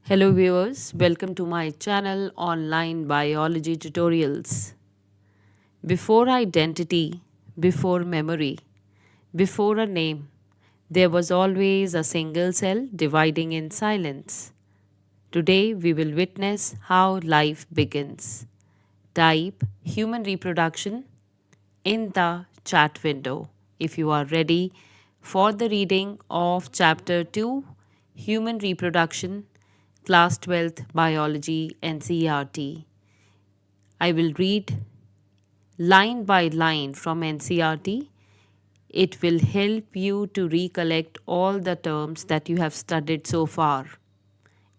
Hello viewers, welcome to my channel Online Biology Tutorials. Before identity, before memory, before a name, there was always a single cell dividing in silence. Today we will witness how life begins. Type human reproduction in the chat window if you are ready for the reading of Chapter 2 Human Reproduction, Class 12th Biology NCERT. I will read line by line from NCERT. It will help you to recollect all the terms that you have studied so far.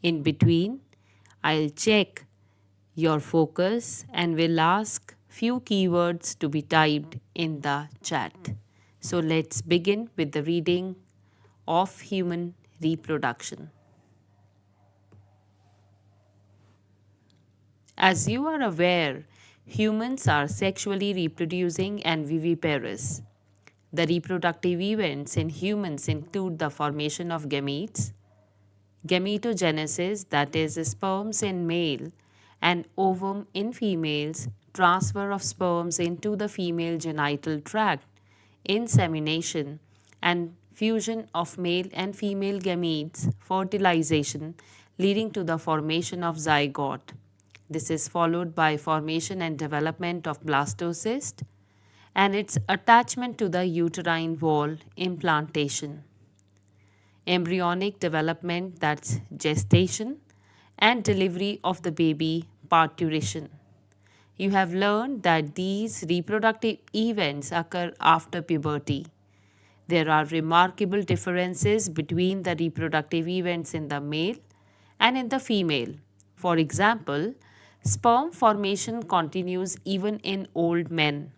In between, I'll check your focus and will ask few keywords to be typed in the chat. So let's begin with the reading of human reproduction. As you are aware, humans are sexually reproducing and viviparous. The reproductive events in humans include the formation of gametes, gametogenesis, that is, sperms in male, and ovum in females, transfer of sperms into the female genital tract, insemination, and fusion of male and female gametes, fertilization, leading to the formation of zygote. This is followed by formation and development of blastocyst and its attachment to the uterine wall, implantation. Embryonic development, that's gestation, and delivery of the baby, parturition. You have learned that these reproductive events occur after puberty. There are remarkable differences between the reproductive events in the male and in the female. For example, sperm formation continues even in old men,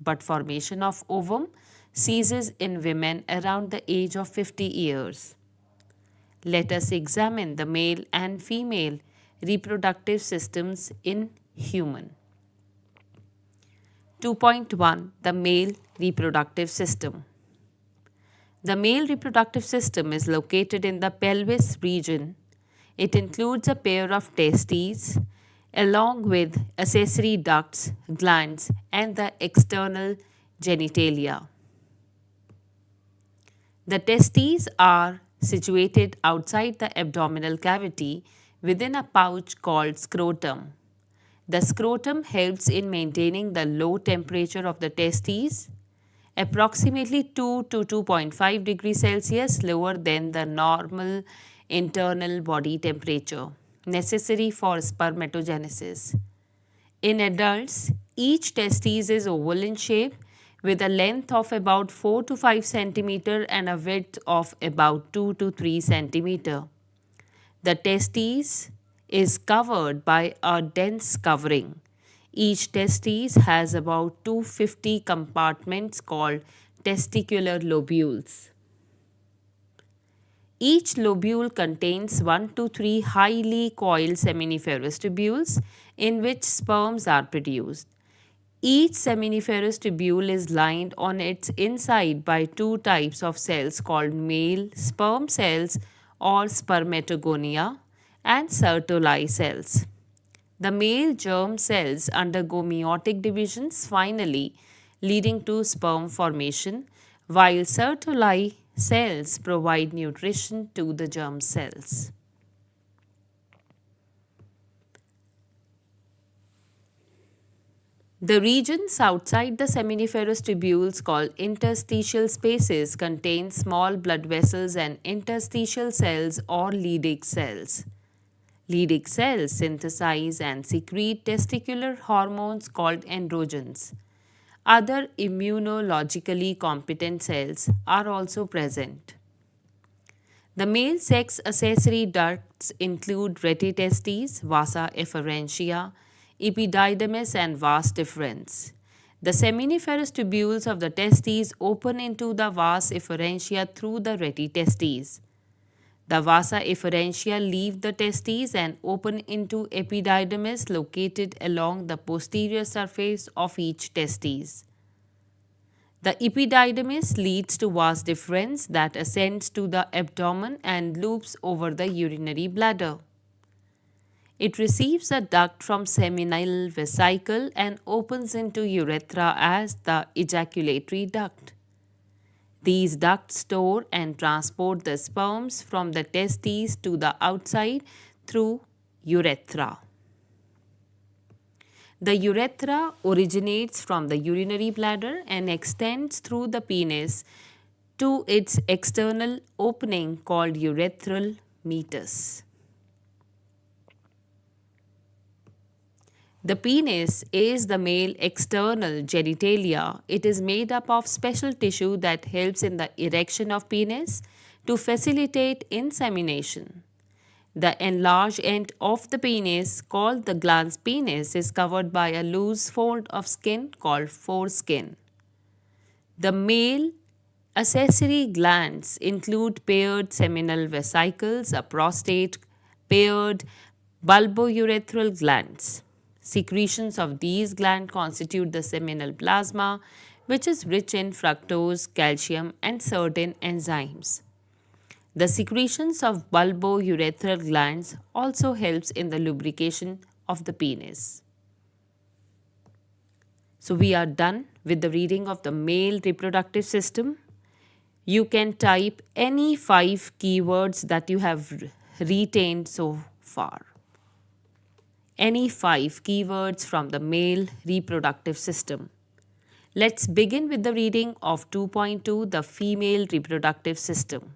but formation of ovum ceases in women around the age of 50 years. Let us examine the male and female reproductive systems in human. 2.1 The male reproductive system. The male reproductive system is located in the pelvis region. It includes a pair of testes along with accessory ducts, glands, and the external genitalia. The testes are situated outside the abdominal cavity within a pouch called scrotum. The scrotum helps in maintaining the low temperature of the testes, approximately 2 to 2.5 degrees Celsius lower than the normal internal body temperature necessary for spermatogenesis. In adults, each testis is oval in shape with a length of about 4 to 5 cm and a width of about 2 to 3 cm. The testis is covered by a dense covering. Each testis has about 250 compartments called testicular lobules. Each lobule contains 1 to 3 highly coiled seminiferous tubules in which sperms are produced. Each seminiferous tubule is lined on its inside by two types of cells called male sperm cells or spermatogonia and Sertoli cells. The male germ cells undergo meiotic divisions finally leading to sperm formation, while Sertoli cells provide nutrition to the germ cells. The regions outside the seminiferous tubules called interstitial spaces contain small blood vessels and interstitial cells or Leydig cells. Leydig cells synthesize and secrete testicular hormones called androgens. Other immunologically competent cells are also present. The male sex accessory ducts include retitestes, vasa efferentia, epididymis, and vas deferens. The seminiferous tubules of the testes open into the vas efferentia through the retitestes. The vasa efferentia leave the testes and open into epididymis located along the posterior surface of each testes. The epididymis leads to vas deferens that ascends to the abdomen and loops over the urinary bladder. It receives a duct from seminal vesicle and opens into urethra as the ejaculatory duct. These ducts store and transport the sperms from the testes to the outside through urethra. The urethra originates from the urinary bladder and extends through the penis to its external opening called urethral meatus. The penis is the male external genitalia. It is made up of special tissue that helps in the erection of penis to facilitate insemination. The enlarged end of the penis, called the glans penis, is covered by a loose fold of skin called foreskin. The male accessory glands include paired seminal vesicles, a prostate, paired bulbourethral glands. Secretions of these glands constitute the seminal plasma, which is rich in fructose, calcium, and certain enzymes. The secretions of bulbourethral glands also helps in the lubrication of the penis. So we are done with the reading of the male reproductive system. You can type any 5 keywords that you have retained so far. Any 5 keywords from the male reproductive system. Let's begin with the reading of 2.2, the female reproductive system.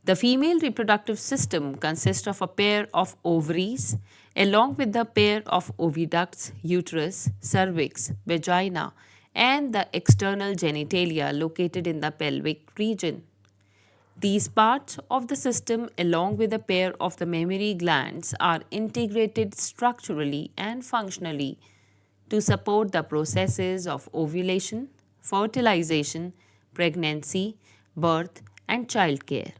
The female reproductive system consists of a pair of ovaries along with the pair of oviducts, uterus, cervix, vagina, and the external genitalia located in the pelvic region. These parts of the system, along with a pair of the mammary glands, are integrated structurally and functionally to support the processes of ovulation, fertilization, pregnancy, birth, and childcare.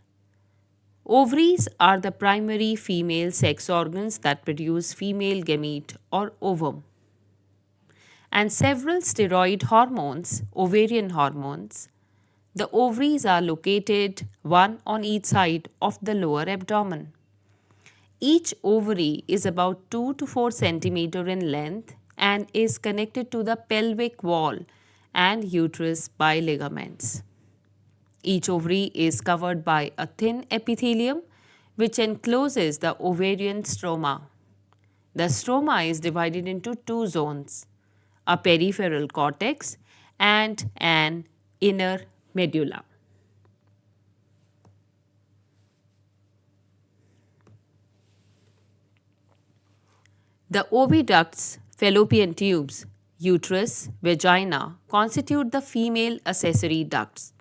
Ovaries are the primary female sex organs that produce female gamete or ovum. And several steroid hormones, ovarian hormones. The ovaries are located one on each side of the lower abdomen. Each ovary is about 2 to 4 cm in length and is connected to the pelvic wall and uterus by ligaments. Each ovary is covered by a thin epithelium which encloses the ovarian stroma. The stroma is divided into 2 zones, a peripheral cortex and an inner medulla. The oviducts, fallopian tubes, uterus, vagina constitute the female accessory ducts.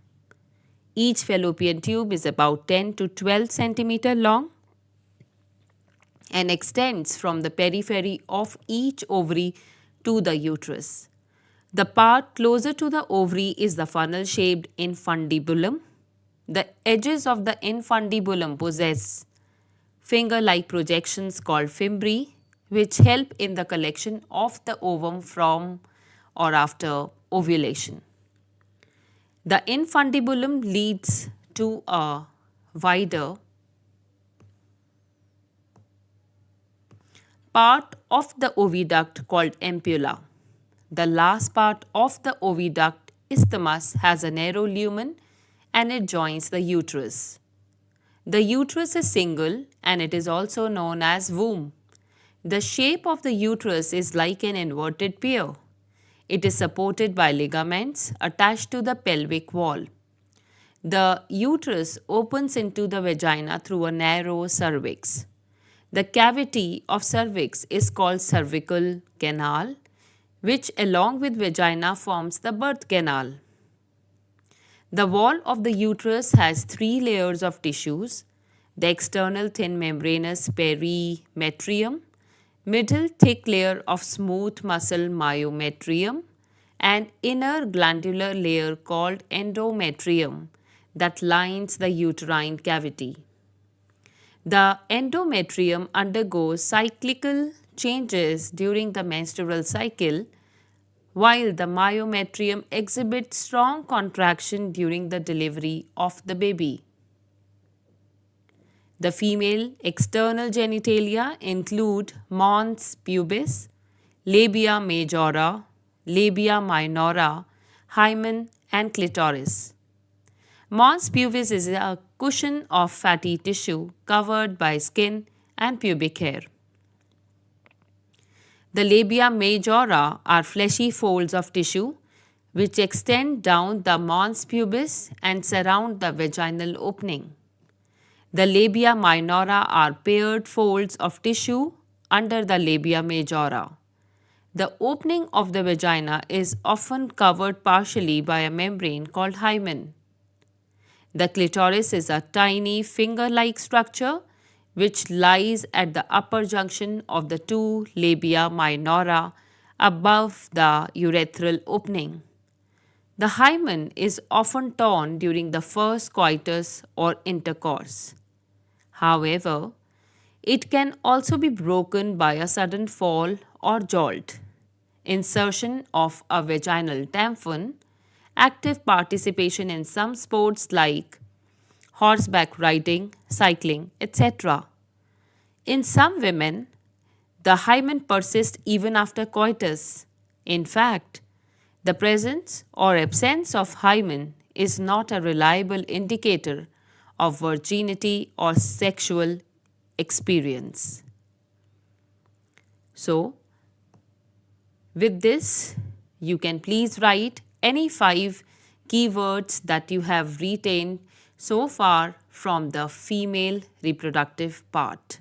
Each fallopian tube is about 10 to 12 cm long and extends from the periphery of each ovary to the uterus. The part closer to the ovary is the funnel-shaped infundibulum. The edges of the infundibulum possess finger-like projections called fimbriae, which help in the collection of the ovum from or after ovulation. The infundibulum leads to a wider part of the oviduct called ampulla. The last part of the oviduct, isthmus, has a narrow lumen and it joins the uterus. The uterus is single and it is also known as womb. The shape of the uterus is like an inverted pear. It is supported by ligaments attached to the pelvic wall. The uterus opens into the vagina through a narrow cervix. The cavity of cervix is called cervical canal, which along with vagina forms the birth canal. The wall of the uterus has 3 layers of tissues: the external thin membranous perimetrium, middle thick layer of smooth muscle myometrium, and inner glandular layer called endometrium that lines the uterine cavity. The endometrium undergoes cyclical changes during the menstrual cycle, while the myometrium exhibits strong contraction during the delivery of the baby. The female external genitalia include mons pubis, labia majora, labia minora, hymen, and clitoris. Mons pubis is a cushion of fatty tissue covered by skin and pubic hair. The labia majora are fleshy folds of tissue which extend down the mons pubis and surround the vaginal opening. The labia minora are paired folds of tissue under the labia majora. The opening of the vagina is often covered partially by a membrane called hymen. The clitoris is a tiny finger-like structure which lies at the upper junction of the two labia minora above the urethral opening. The hymen is often torn during the first coitus or intercourse. However, it can also be broken by a sudden fall or jolt, insertion of a vaginal tampon, active participation in some sports like horseback riding, cycling, etc. In some women, the hymen persists even after coitus. In fact, the presence or absence of hymen is not a reliable indicator of virginity or sexual experience. So, with this, you can please write any 5 keywords that you have retained so far from the female reproductive part.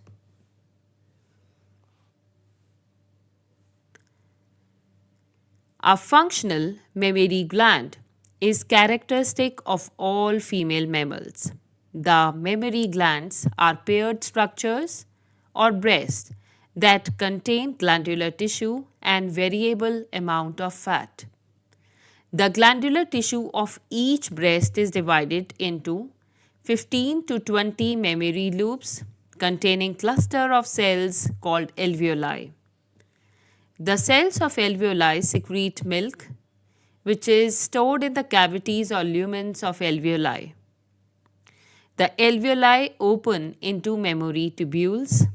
A functional mammary gland is characteristic of all female mammals. The mammary glands are paired structures or breasts that contain glandular tissue and variable amount of fat. The glandular tissue of each breast is divided into 15 to 20 mammary loops containing cluster of cells called alveoli. The cells of alveoli secrete milk, which is stored in the cavities or lumens of alveoli. The alveoli open into mammary tubules.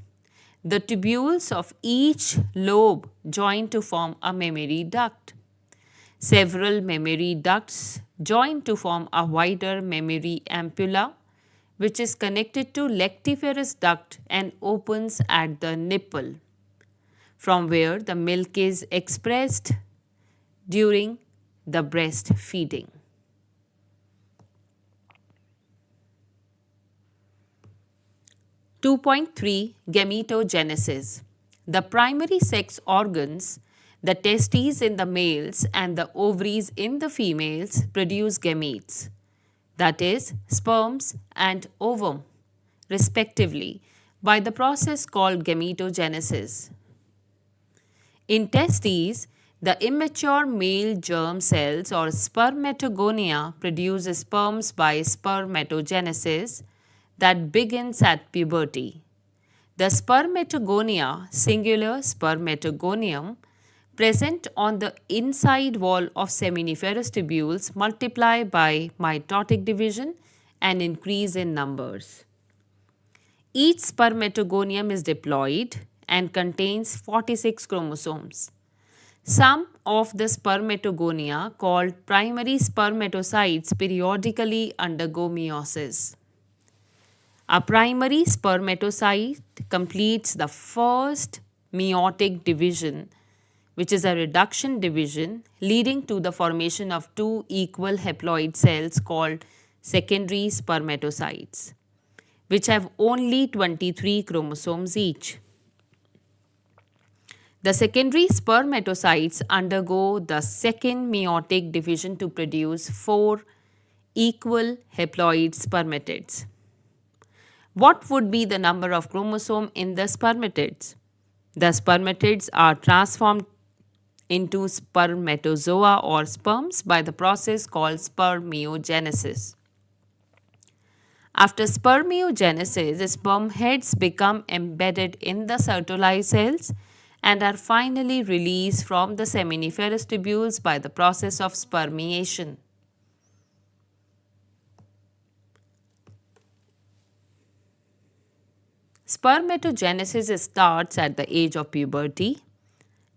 The tubules of each lobe join to form a mammary duct. Several mammary ducts join to form a wider mammary ampulla, which is connected to lactiferous duct and opens at the nipple, from where the milk is expressed during the breastfeeding. Gametogenesis. The primary sex organs, the testes in the males and the ovaries in the females, produce gametes, that is, sperms and ovum, respectively, by the process called gametogenesis. In testes, the immature male germ cells or spermatogonia produce sperms by spermatogenesis that begins at puberty. The spermatogonia, singular spermatogonium, present on the inside wall of seminiferous tubules multiply by mitotic division and increase in numbers. Each spermatogonium is diploid and contains 46 chromosomes. Some of the spermatogonia, called primary spermatocytes, periodically undergo meiosis. A primary spermatocyte completes the first meiotic division, which is a reduction division leading to the formation of 2 equal haploid cells called secondary spermatocytes, which have only 23 chromosomes each. The secondary spermatocytes undergo the second meiotic division to produce 4 equal haploid spermatids. What would be the number of chromosomes in the spermatids? The spermatids are transformed into spermatozoa or sperms by the process called spermiogenesis. After spermiogenesis, sperm heads become embedded in the Sertoli cells and are finally released from the seminiferous tubules by the process of spermiation. Spermatogenesis starts at the age of puberty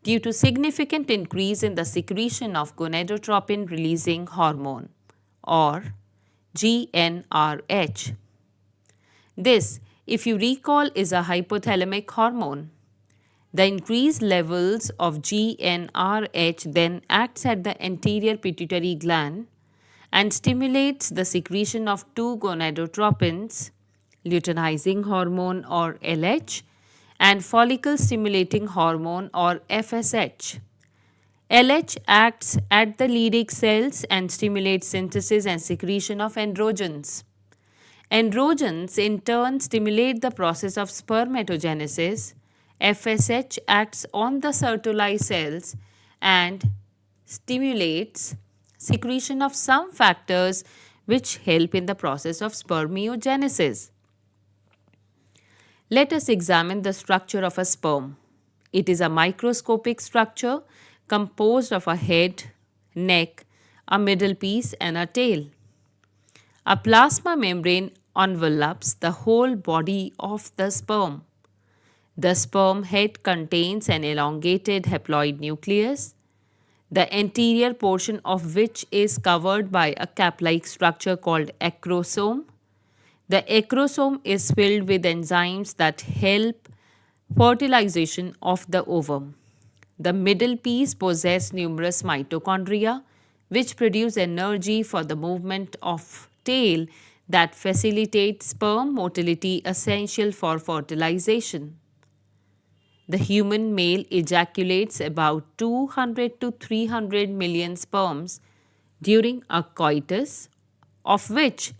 due to significant increase in the secretion of gonadotropin releasing hormone or GnRH. This, if you recall, is a hypothalamic hormone. The increased levels of GnRH then acts at the anterior pituitary gland and stimulates the secretion of two gonadotropins, luteinizing hormone or LH and follicle stimulating hormone or FSH. LH acts at the Leydig cells and stimulates synthesis and secretion of androgens. Androgens in turn stimulate the process of spermatogenesis. FSH acts on the Sertoli cells and stimulates secretion of some factors which help in the process of spermiogenesis. Let us examine the structure of a sperm. It is a microscopic structure composed of a head, neck, a middle piece, and a tail. A plasma membrane envelops the whole body of the sperm. The sperm head contains an elongated haploid nucleus, the anterior portion of which is covered by a cap-like structure called acrosome. The acrosome is filled with enzymes that help fertilization of the ovum. The middle piece possesses numerous mitochondria which produce energy for the movement of tail that facilitates sperm motility essential for fertilization. The human male ejaculates about 200 to 300 million sperms during a coitus, of which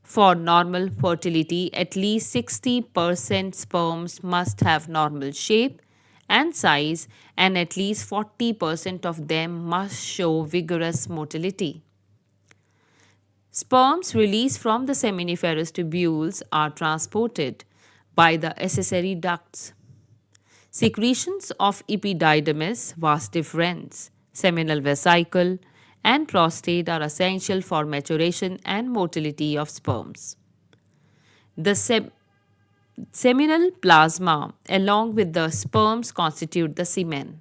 for normal fertility at least 60% sperms must have normal shape and size and at least 40% of them must show vigorous motility. Sperms released from the seminiferous tubules are transported by the accessory ducts. Secretions of epididymis, vas deferens, seminal vesicle, and prostate are essential for maturation and motility of sperms. The seminal plasma, along with the sperms, constitute the semen.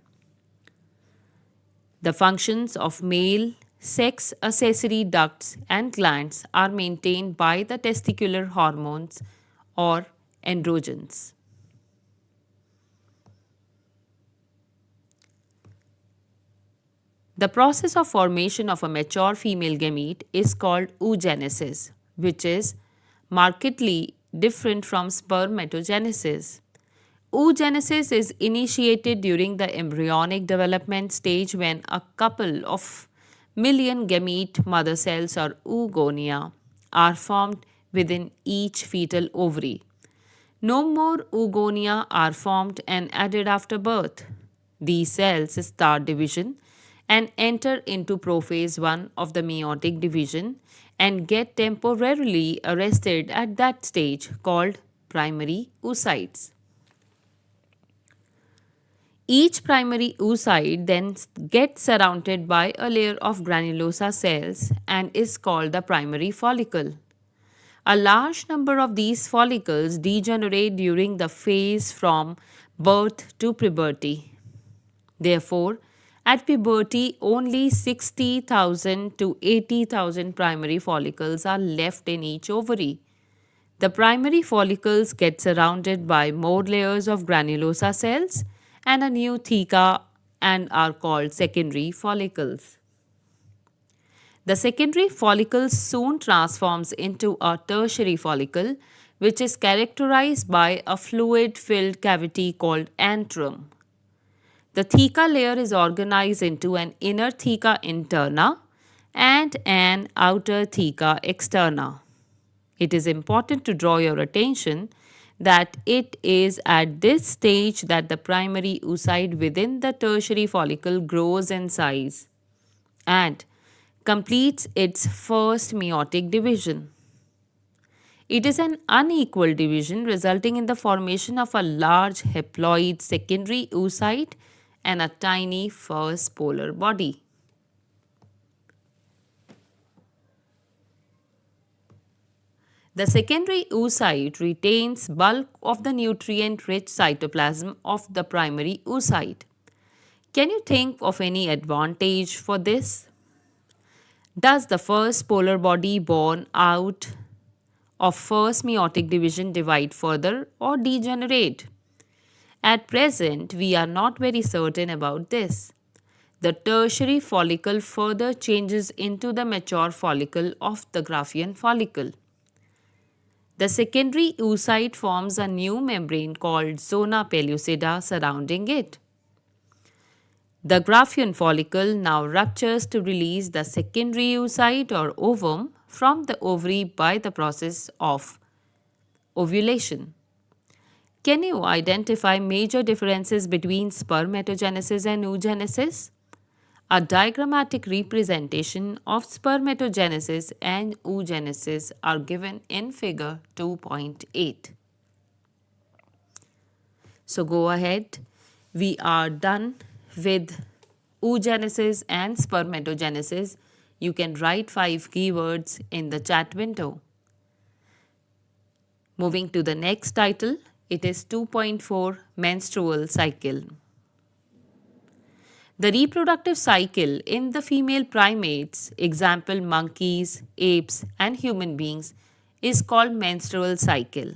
The functions of male sex accessory ducts and glands are maintained by the testicular hormones or androgens. The process of formation of a mature female gamete is called oogenesis, which is markedly different from spermatogenesis. Oogenesis is initiated during the embryonic development stage when a couple of million gamete mother cells or oogonia are formed within each fetal ovary. No more oogonia are formed and added after birth. These cells start division and enter into prophase 1 of the meiotic division and get temporarily arrested at that stage called primary oocytes. Each primary oocyte then gets surrounded by a layer of granulosa cells and is called the primary follicle. A large number of these follicles degenerate during the phase from birth to puberty. Therefore, at puberty, only 60,000 to 80,000 primary follicles are left in each ovary. The primary follicles get surrounded by more layers of granulosa cells and a new theca and are called secondary follicles. The secondary follicle soon transforms into a tertiary follicle, which is characterized by a fluid-filled cavity called antrum. The theca layer is organized into an inner theca interna and an outer theca externa. It is important to draw your attention that it is at this stage that the primary oocyte within the tertiary follicle grows in size and completes its first meiotic division. It is an unequal division resulting in the formation of a large haploid secondary oocyte and a tiny first polar body. The secondary oocyte retains bulk of the nutrient-rich cytoplasm of the primary oocyte. Can you think of any advantage for this? Does the first polar body born out of first meiotic division divide further or degenerate? At present, we are not very certain about this. The tertiary follicle further changes into the mature follicle of the Graafian follicle. The secondary oocyte forms a new membrane called zona pellucida surrounding it. The Graafian follicle now ruptures to release the secondary oocyte or ovum from the ovary by the process of ovulation. Can you identify major differences between spermatogenesis and oogenesis? A diagrammatic representation of spermatogenesis and oogenesis are given in figure 2.8. So go ahead. We are done with oogenesis and spermatogenesis. You can write 5 keywords in the chat window. Moving to the next title, it is 2.4 menstrual cycle. The reproductive cycle in the female primates, example monkeys, apes and human beings, is called menstrual cycle.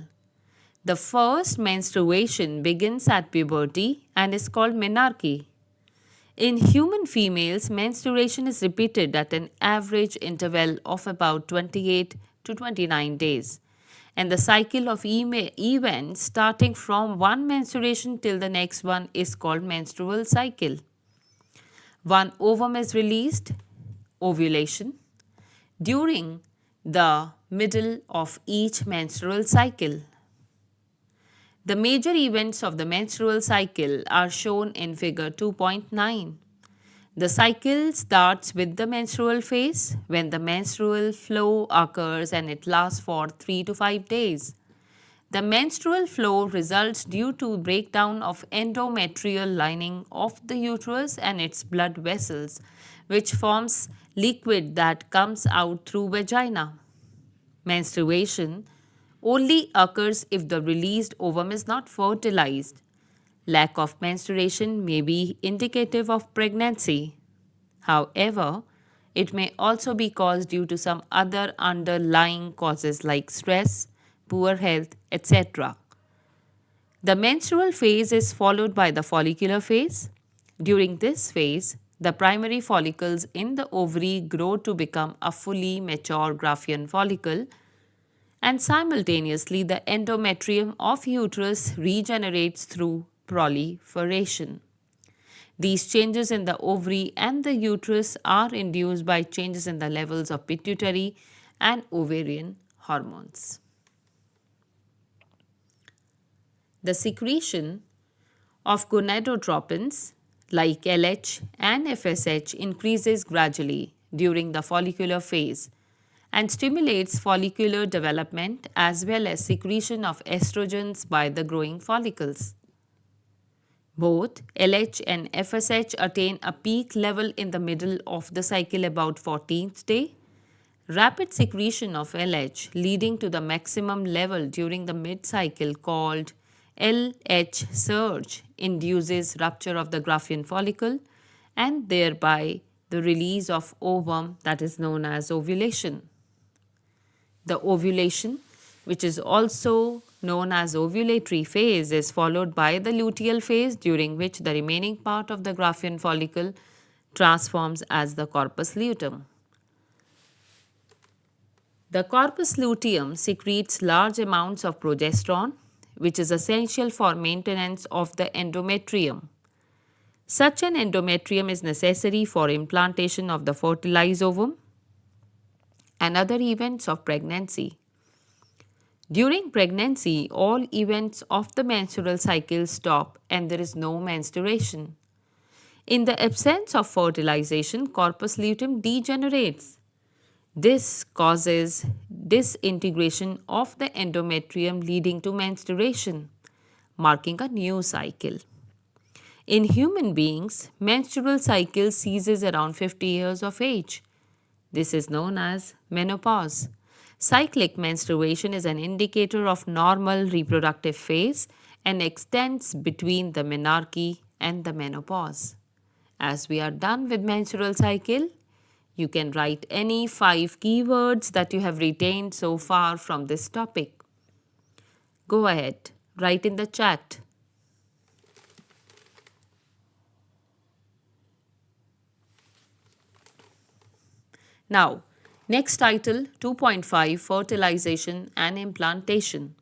The first menstruation begins at puberty and is called menarche. In human females, menstruation is repeated at an average interval of about 28 to 29 days. And the cycle of events starting from one menstruation till the next one is called menstrual cycle. One ovum is released, ovulation, during the middle of each menstrual cycle. The major events of the menstrual cycle are shown in figure 2.9. The cycle starts with the menstrual phase when the menstrual flow occurs and it lasts for 3 to 5 days. The menstrual flow results due to breakdown of endometrial lining of the uterus and its blood vessels, which forms liquid that comes out through vagina. Menstruation only occurs if the released ovum is not fertilized. Lack of menstruation may be indicative of pregnancy. However, it may also be caused due to some other underlying causes like stress, poor health, etc. The menstrual phase is followed by the follicular phase. During this phase, the primary follicles in the ovary grow to become a fully mature Graafian follicle, and simultaneously the endometrium of uterus regenerates through proliferation. These changes in the ovary and the uterus are induced by changes in the levels of pituitary and ovarian hormones. The secretion of gonadotropins like LH and FSH increases gradually during the follicular phase and stimulates follicular development as well as secretion of estrogens by the growing follicles. Both LH and FSH attain a peak level in the middle of the cycle about 14th day. Rapid secretion of LH leading to the maximum level during the mid-cycle called LH surge induces rupture of the Graafian follicle and thereby the release of ovum that is known as ovulation. The ovulation, which is also known as ovulatory phase, is followed by the luteal phase during which the remaining part of the Graafian follicle transforms as the corpus luteum. The corpus luteum secretes large amounts of progesterone, which is essential for maintenance of the endometrium. Such an endometrium is necessary for implantation of the fertilized ovum and other events of pregnancy. During pregnancy, all events of the menstrual cycle stop and there is no menstruation. In the absence of fertilization, corpus luteum degenerates. This causes disintegration of the endometrium leading to menstruation, marking a new cycle. In human beings, menstrual cycle ceases around 50 years of age. This is known as menopause. Cyclic menstruation is an indicator of normal reproductive phase and extends between the menarche and the menopause. As we are done with menstrual cycle, you can write any 5 keywords that you have retained so far from this topic. Go ahead, write in the chat. Now, next title 2.5, Fertilization and Implantation.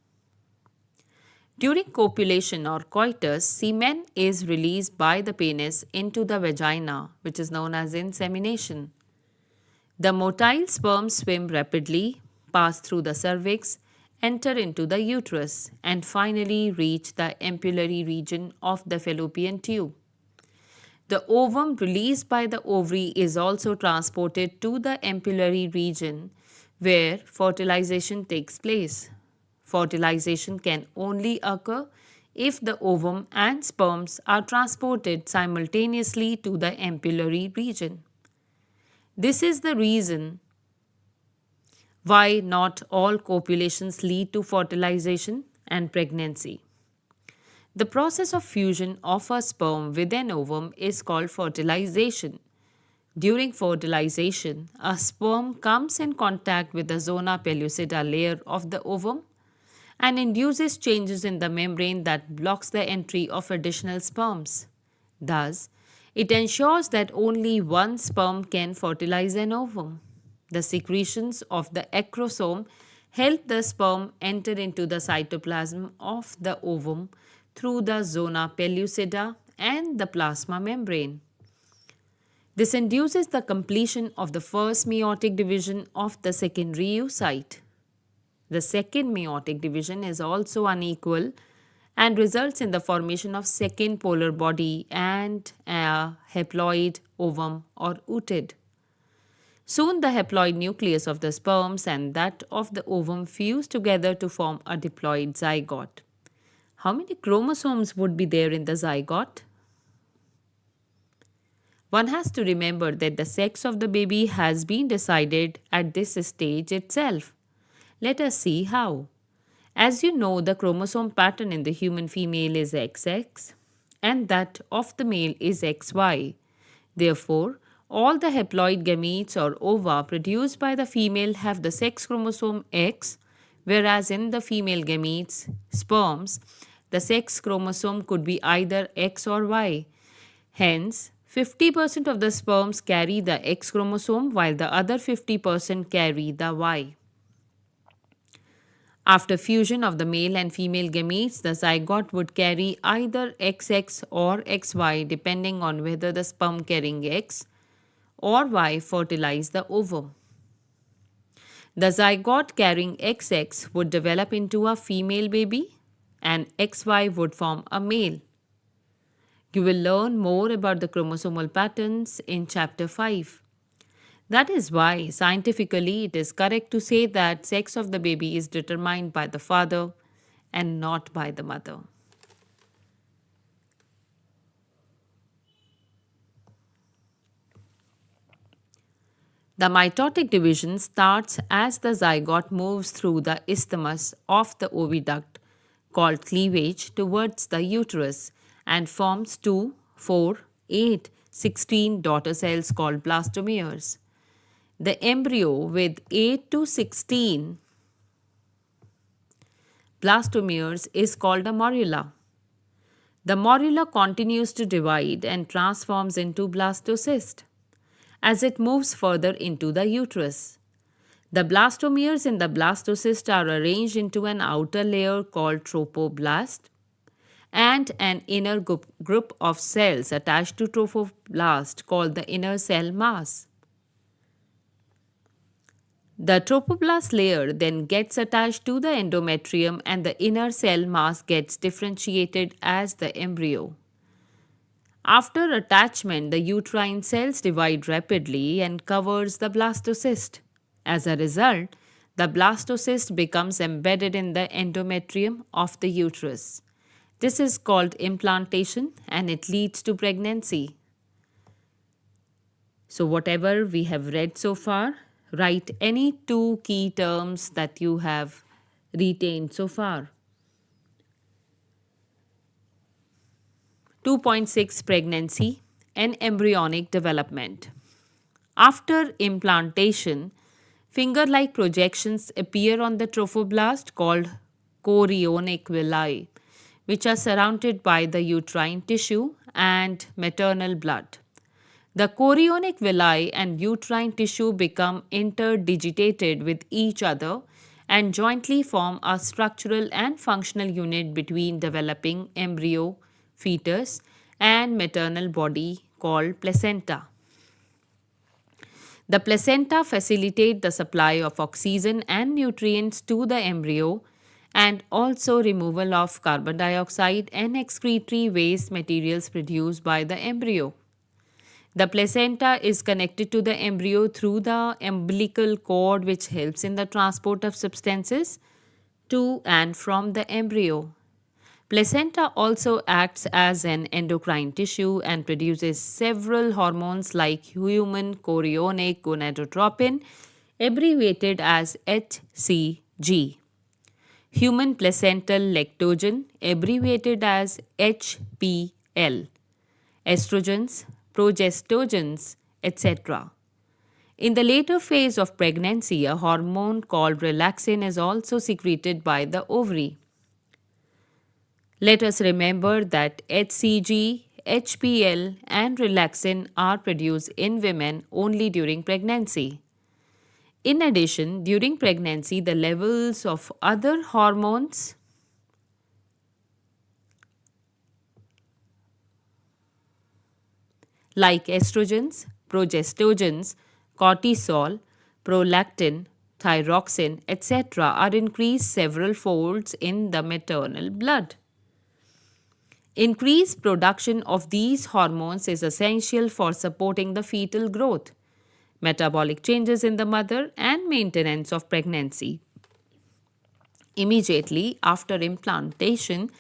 During copulation or coitus, semen is released by the penis into the vagina, which is known as insemination. The motile sperms swim rapidly, pass through the cervix, enter into the uterus, and finally reach the ampullary region of the fallopian tube. The ovum released by the ovary is also transported to the ampullary region where fertilization takes place. Fertilization can only occur if the ovum and sperms are transported simultaneously to the ampullary region. This is the reason why not all copulations lead to fertilization and pregnancy. The process of fusion of a sperm with an ovum is called fertilization. During fertilization, a sperm comes in contact with the zona pellucida layer of the ovum and induces changes in the membrane that blocks the entry of additional sperms. Thus, it ensures that only one sperm can fertilize an ovum. The secretions of the acrosome help the sperm enter into the cytoplasm of the ovum through the zona pellucida and the plasma membrane. This induces the completion of the first meiotic division of the secondary oocyte. The second meiotic division is also unequal and results in the formation of second polar body and a haploid ovum or oocyte. Soon the haploid nucleus of the sperms and that of the ovum fuse together to form a diploid zygote. How many chromosomes would be there in the zygote? One has to remember that the sex of the baby has been decided at this stage itself. Let us see how. As you know, the chromosome pattern in the human female is XX and that of the male is XY. Therefore, all the haploid gametes or ova produced by the female have the sex chromosome X, whereas in the female gametes, sperms, the sex chromosome could be either X or Y. Hence, 50% of the sperms carry the X chromosome while the other 50% carry the Y. After fusion of the male and female gametes, the zygote would carry either XX or XY depending on whether the sperm carrying X or Y fertilize the ovum. The zygote carrying XX would develop into a female baby and XY would form a male. You will learn more about the chromosomal patterns in chapter 5. That is why scientifically it is correct to say that sex of the baby is determined by the father and not by the mother. The mitotic division starts as the zygote moves through the isthmus of the oviduct called cleavage towards the uterus and forms 2, 4, 8, 16 daughter cells called blastomeres. The embryo with 8 to 16 blastomeres is called a morula. The morula continues to divide and transforms into blastocyst as it moves further into the uterus. The blastomeres in the blastocyst are arranged into an outer layer called trophoblast and an inner group of cells attached to trophoblast called the inner cell mass. The trophoblast layer then gets attached to the endometrium and the inner cell mass gets differentiated as the embryo. After attachment, the uterine cells divide rapidly and covers the blastocyst. As a result, the blastocyst becomes embedded in the endometrium of the uterus. This is called implantation and it leads to pregnancy. So whatever we have read so far, Write any two key terms that you have retained so far. 2.6 Pregnancy and embryonic development. After implantation, finger like projections appear on the trophoblast called chorionic villi, which are surrounded by the uterine tissue and maternal blood. The chorionic villi and uterine tissue become interdigitated with each other and jointly form a structural and functional unit between developing embryo, fetus, and maternal body called placenta. The placenta facilitate the supply of oxygen and nutrients to the embryo and also removal of carbon dioxide and excretory waste materials produced by the embryo. The placenta is connected to the embryo through the umbilical cord, which helps in the transport of substances to and from the embryo. Placenta also acts as an endocrine tissue and produces several hormones like human chorionic gonadotropin, abbreviated as HCG, human placental lactogen, abbreviated as HPL, estrogens, progestogens, etc. In the later phase of pregnancy, a hormone called relaxin is also secreted by the ovary. Let us remember that HCG, HPL, and relaxin are produced in women only during pregnancy. In addition, during pregnancy, the levels of other hormones like estrogens, progestogens, cortisol, prolactin, thyroxine, etc., are increased several folds in the maternal blood. Increased production of these hormones is essential for supporting the fetal growth, metabolic changes in the mother, and maintenance of pregnancy. Immediately after implantation,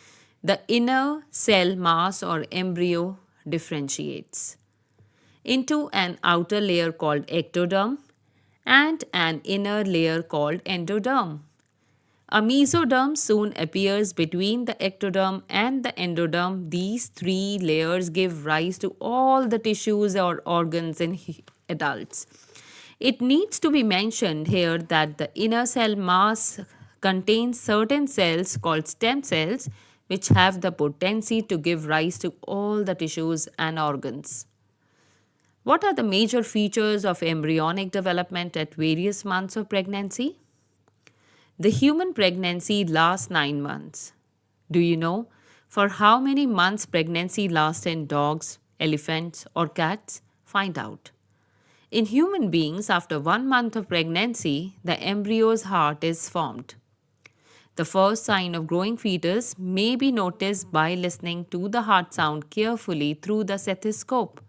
the inner cell mass or embryo differentiates into an outer layer called ectoderm and an inner layer called endoderm. A mesoderm soon appears between the ectoderm and the endoderm. These three layers give rise to all the tissues or organs in adults. It needs to be mentioned here that the inner cell mass contains certain cells called stem cells which have the potency to give rise to all the tissues and organs. What are the major features of embryonic development at various months of pregnancy? The human pregnancy lasts 9 months. Do you know for how many months pregnancy lasts in dogs, elephants, or cats? Find out. In human beings, after 1 month of pregnancy, the embryo's heart is formed. The first sign of growing fetus may be noticed by listening to the heart sound carefully through the stethoscope.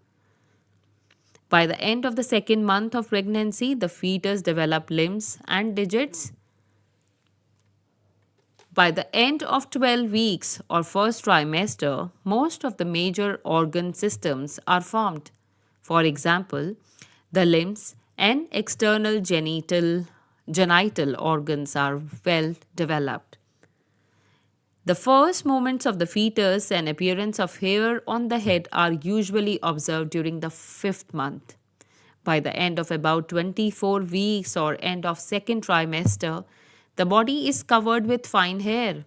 By the end of the 2nd month of pregnancy, the fetus develops limbs and digits. By the end of 12 weeks or first trimester, most of the major organ systems are formed. For example, the limbs and external genital organs are well developed. The first movements of the fetus and appearance of hair on the head are usually observed during the 5th month. By the end of about 24 weeks or end of 2nd trimester, the body is covered with fine hair.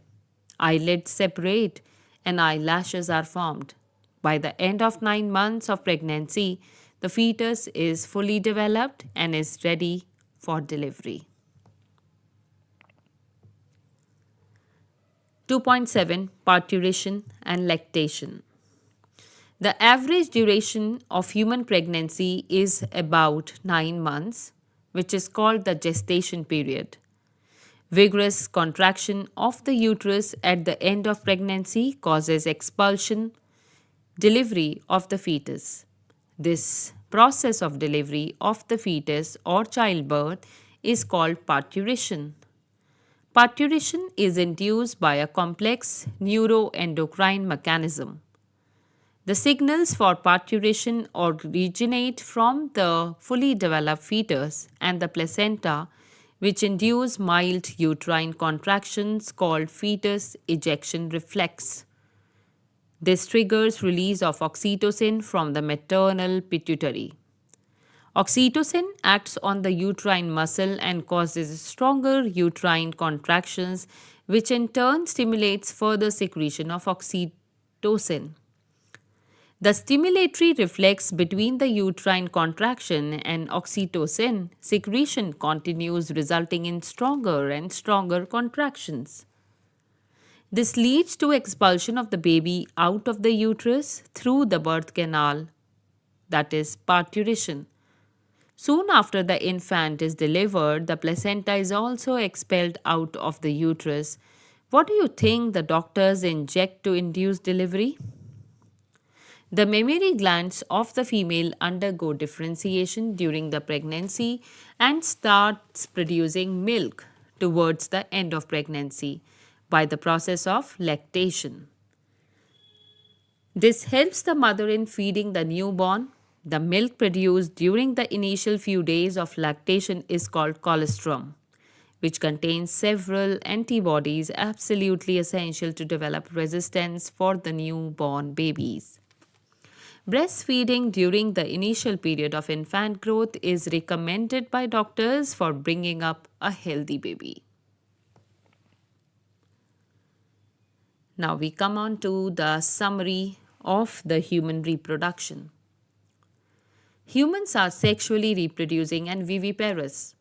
Eyelids separate and eyelashes are formed. By the end of 9 months of pregnancy, the fetus is fully developed and is ready for delivery. 2.7 Parturition and lactation. The average duration of human pregnancy is about 9 months, which is called the gestation period. Vigorous contraction of the uterus at the end of pregnancy causes expulsion, delivery of the fetus. This process of delivery of the fetus or childbirth is called parturition. Parturition is induced by a complex neuroendocrine mechanism. The signals for parturition originate from the fully developed fetus and the placenta, which induce mild uterine contractions called fetus ejection reflex. This triggers release of oxytocin from the maternal pituitary. Oxytocin acts on the uterine muscle and causes stronger uterine contractions, which in turn stimulates further secretion of oxytocin. The stimulatory reflex between the uterine contraction and oxytocin secretion continues, resulting in stronger and stronger contractions. This leads to expulsion of the baby out of the uterus through the birth canal, that is, parturition. Soon after the infant is delivered, the placenta is also expelled out of the uterus. What do you think the doctors inject to induce delivery? The mammary glands of the female undergo differentiation during the pregnancy and starts producing milk towards the end of pregnancy by the process of lactation. This helps the mother in feeding the newborn. The milk produced during the initial few days of lactation is called colostrum, which contains several antibodies absolutely essential to develop resistance for the newborn babies. Breastfeeding during the initial period of infant growth is recommended by doctors for bringing up a healthy baby. Now we come on to the summary of the human reproduction. Humans are sexually reproducing and viviparous.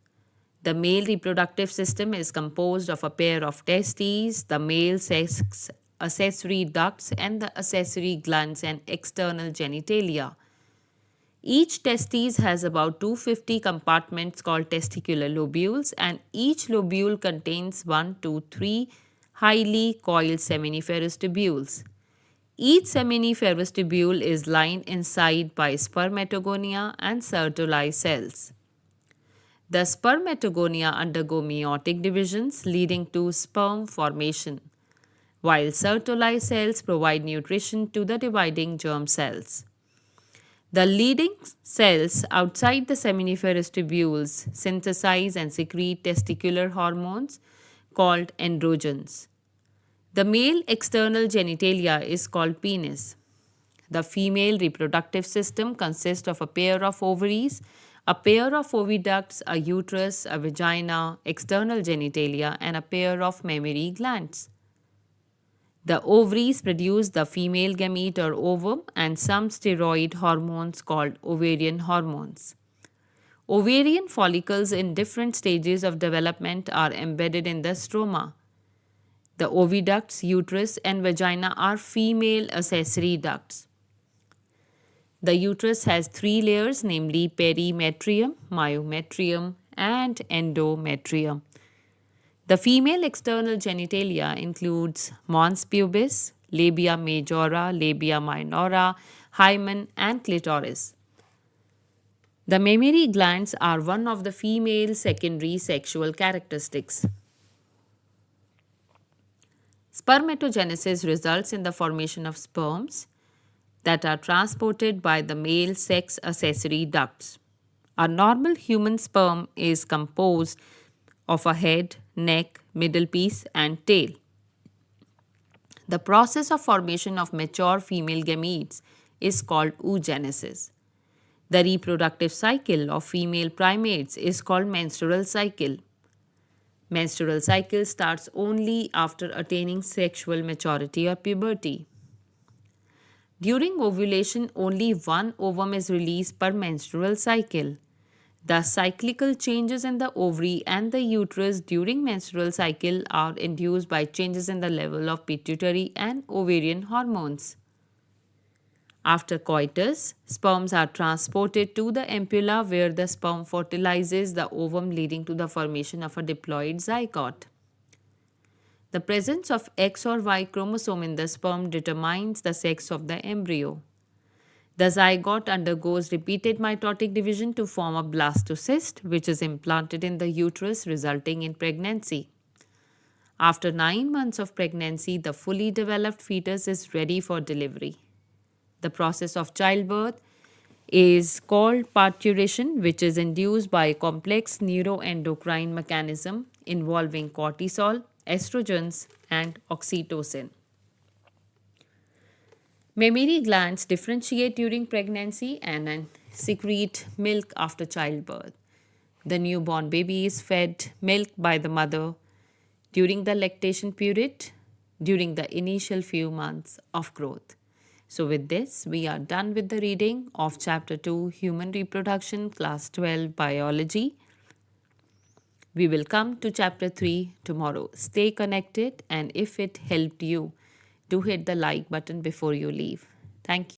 The male reproductive system is composed of a pair of testes, the male sex accessory ducts, and the accessory glands and external genitalia. Each testis has about 250 compartments called testicular lobules, and each lobule contains 1 to 3 highly coiled seminiferous tubules. Each seminiferous tubule is lined inside by spermatogonia and Sertoli cells. The spermatogonia undergo meiotic divisions leading to sperm formation, while Sertoli cells provide nutrition to the dividing germ cells. The leading cells outside the seminiferous tubules synthesize and secrete testicular hormones called androgens. The male external genitalia is called penis. The female reproductive system consists of a pair of ovaries, a pair of oviducts, a uterus, a vagina, external genitalia, and a pair of mammary glands. The ovaries produce the female gamete or ovum and some steroid hormones called ovarian hormones. Ovarian follicles in different stages of development are embedded in the stroma. The oviducts, uterus, and vagina are female accessory ducts. The uterus has 3 layers, namely perimetrium, myometrium, and endometrium. The female external genitalia includes mons pubis, labia majora, labia minora, hymen, and clitoris. The mammary glands are one of the female secondary sexual characteristics. Spermatogenesis results in the formation of sperms that are transported by the male sex accessory ducts. A normal human sperm is composed of a head, neck, middle piece, and tail. The process of formation of mature female gametes is called oogenesis. The reproductive cycle of female primates is called menstrual cycle. Menstrual cycle starts only after attaining sexual maturity or puberty. During ovulation, only one ovum is released per menstrual cycle. The cyclical changes in the ovary and the uterus during menstrual cycle are induced by changes in the level of pituitary and ovarian hormones. After coitus, sperms are transported to the ampulla where the sperm fertilizes the ovum, leading to the formation of a diploid zygote. The presence of X or Y chromosome in the sperm determines the sex of the embryo. The zygote undergoes repeated mitotic division to form a blastocyst, which is implanted in the uterus, resulting in pregnancy. After 9 months of pregnancy, the fully developed fetus is ready for delivery. The process of childbirth is called parturition, which is induced by a complex neuroendocrine mechanism involving cortisol, estrogens, and oxytocin. Mammary glands differentiate during pregnancy and then secrete milk after childbirth. The newborn baby is fed milk by the mother during the lactation period, during the initial few months of growth. So, with this, we are done with the reading of Chapter 2 Human Reproduction, Class 12 Biology. We will come to Chapter 3 tomorrow. Stay connected, and if it helped you, do hit the like button before you leave. Thank you.